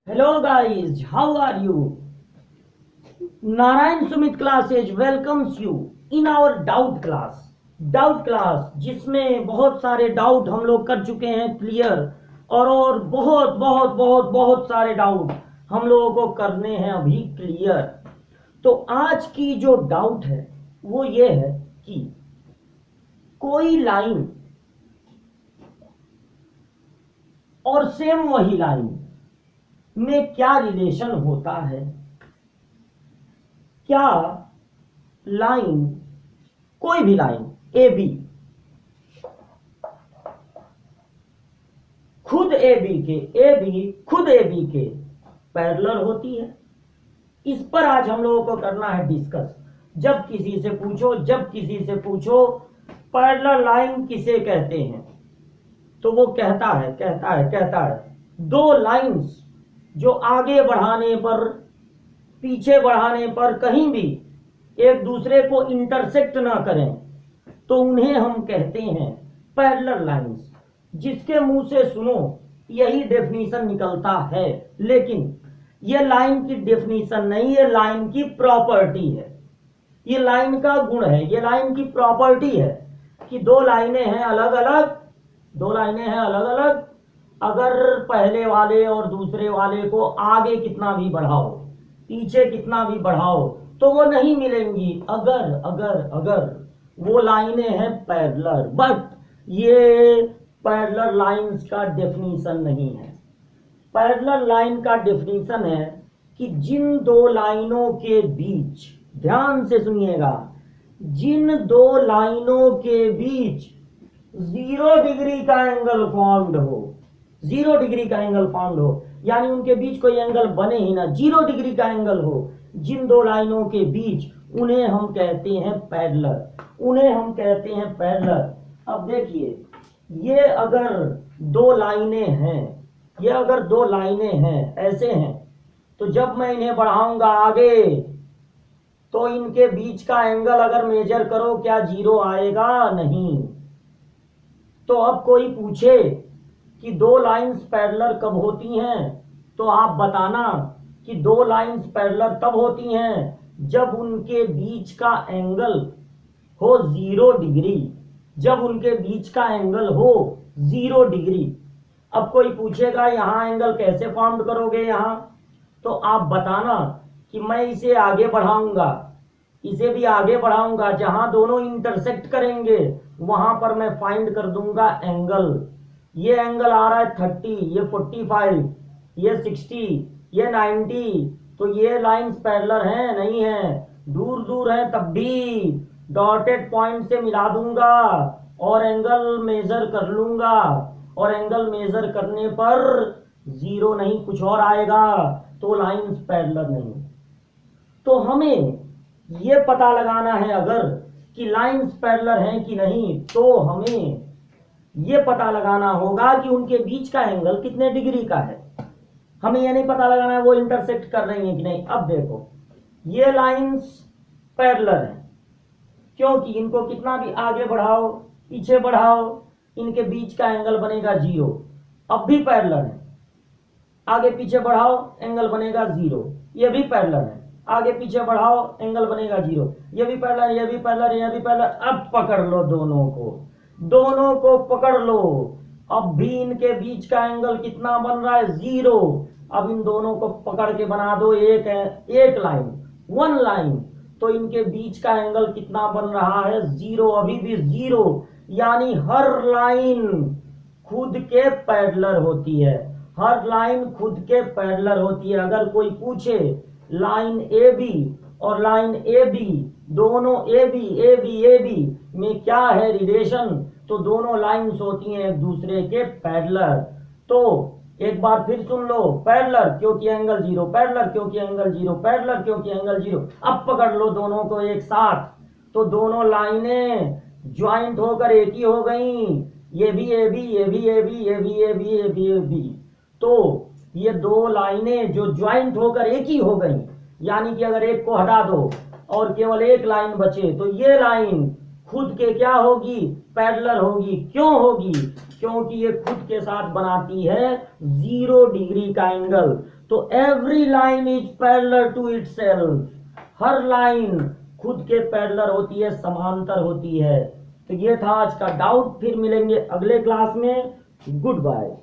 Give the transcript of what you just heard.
Hello guys, how are you? Narayan Sumit classes welcomes you in our doubt class. Doubt class जिसमें बहुत सारे doubt हम लोग कर चुके हैं क्लियर और बहुत बहुत बहुत बहुत सारे डाउट हम लोगों को करने हैं अभी क्लियर। तो आज की जो डाउट है वो ये है कि कोई लाइन और सेम वही लाइन में क्या रिलेशन होता है। क्या लाइन, कोई भी लाइन ए बी खुद ए बी खुद ए बी के पैरेलल होती है। इस पर आज हम लोगों को करना है डिस्कस। जब किसी से पूछो पैरेलल लाइन किसे कहते हैं तो वो कहता है दो लाइंस जो आगे बढ़ाने पर पीछे बढ़ाने पर कहीं भी एक दूसरे को इंटरसेक्ट ना करें तो उन्हें हम कहते हैं पैरेलल लाइंस। जिसके मुंह से सुनो यही डेफिनेशन निकलता है, लेकिन ये लाइन की डेफिनेशन नहीं, ये लाइन की प्रॉपर्टी है, ये लाइन का गुण है, ये लाइन की प्रॉपर्टी है कि दो लाइनें हैं अलग अलग, अगर पहले वाले और दूसरे वाले को आगे कितना भी बढ़ाओ पीछे कितना भी बढ़ाओ तो वो नहीं मिलेंगी अगर वो लाइनें हैं पैरेलल। बट ये पैरेलल लाइंस का डेफिनेशन नहीं है। पैरेलल लाइन का डेफिनेशन है कि जिन दो लाइनों के बीच, ध्यान से सुनिएगा, जिन दो लाइनों के बीच 0 डिग्री का एंगल फॉर्म्ड हो, 0 डिग्री का एंगल फॉर्म्ड हो, यानी उनके बीच कोई एंगल बने ही ना, 0 डिग्री का एंगल हो जिन दो लाइनों के बीच, उन्हें हम कहते हैं पैरेलल। अब देखिए, ये अगर दो लाइनें हैं ऐसे हैं, तो जब मैं इन्हें बढ़ाऊंगा आगे तो इनके बीच का एंगल अगर मेजर करो क्या 0 आएगा? नहीं। तो अब कोई पूछे कि दो लाइंस पैरेलल कब होती हैं तो आप बताना कि दो लाइंस पैरेलल तब होती हैं जब उनके बीच का एंगल हो 0 डिग्री, जब उनके बीच का एंगल हो 0 डिग्री। अब कोई पूछेगा यहाँ एंगल कैसे फॉर्म करोगे यहाँ, तो आप बताना कि मैं इसे आगे बढ़ाऊंगा, इसे भी आगे बढ़ाऊंगा, जहां दोनों इंटरसेक्ट करेंगे वहां पर मैं फाइंड कर दूंगा एंगल। ये एंगल आ रहा है 30, ये 45, ये 60, ये 90, तो ये लाइंस पैरेलल हैं? नहीं है, दूर दूर है, तब भी डॉटेड पॉइंट से मिला दूंगा और एंगल मेजर कर लूंगा, और एंगल मेजर करने पर 0 नहीं कुछ और आएगा, तो लाइंस पैरेलल नहीं। तो हमें ये पता लगाना है अगर कि लाइंस पैरेलल हैं कि नहीं, तो हमें ये पता लगाना होगा कि उनके बीच का एंगल कितने डिग्री का है। हमें ये नहीं पता लगाना है वो इंटरसेक्ट कर रही हैं कि नहीं। अब देखो, ये लाइंस पैरेलल हैं क्योंकि इनको कितना भी आगे बढ़ाओ पीछे बढ़ाओ इनके बीच का एंगल बनेगा 0। अब भी पैरेलल है, आगे पीछे बढ़ाओ एंगल बनेगा 0, ये भी पैरेलल है, आगे पीछे बढ़ाओ एंगल बनेगा 0, ये भी पैरेलल, ये भी पैरेलल, ये भी पैरेलल। अब पकड़ लो दोनों को पकड़ लो। अब भी इनके बीच का एंगल कितना बन रहा है? 0। अब इन दोनों को पकड़ के बना दो एक लाइन, 1 लाइन, तो इनके बीच का एंगल कितना बन रहा है? 0, अभी भी 0। यानी हर लाइन खुद के पैरेलल होती है, हर लाइन खुद के पैरेलल होती है। अगर कोई पूछे लाइन ए बी और लाइन ए बी, दोनों ए बी में क्या है रिलेशन, तो दोनों लाइंस होती हैं एक दूसरे के पैरेलल। तो एक बार फिर सुन लो, पैरेलल क्योंकि एंगल 0, पैरेलल क्योंकि एंगल 0, पैरेलल क्योंकि एंगल 0। अब पकड़ लो दोनों को एक साथ, तो दोनों लाइनें ज्वाइंट होकर एक ही हो गई, ये भी ए बी, ये भी ए बी, ये भी ए बी, ये भी ए बी। तो ये दो लाइनें जो ज्वाइंट होकर एक ही हो गई, यानी कि अगर एक को हटा दो और केवल एक लाइन बचे तो ये लाइन खुद के क्या होगी? पैरेलल होगी। क्यों होगी? क्योंकि ये खुद के साथ बनाती है 0 डिग्री का एंगल। तो every line is parallel to itself, हर लाइन खुद के पैरेलल होती है, समांतर होती है। तो ये था आज का डाउट, फिर मिलेंगे अगले क्लास में। Good bye.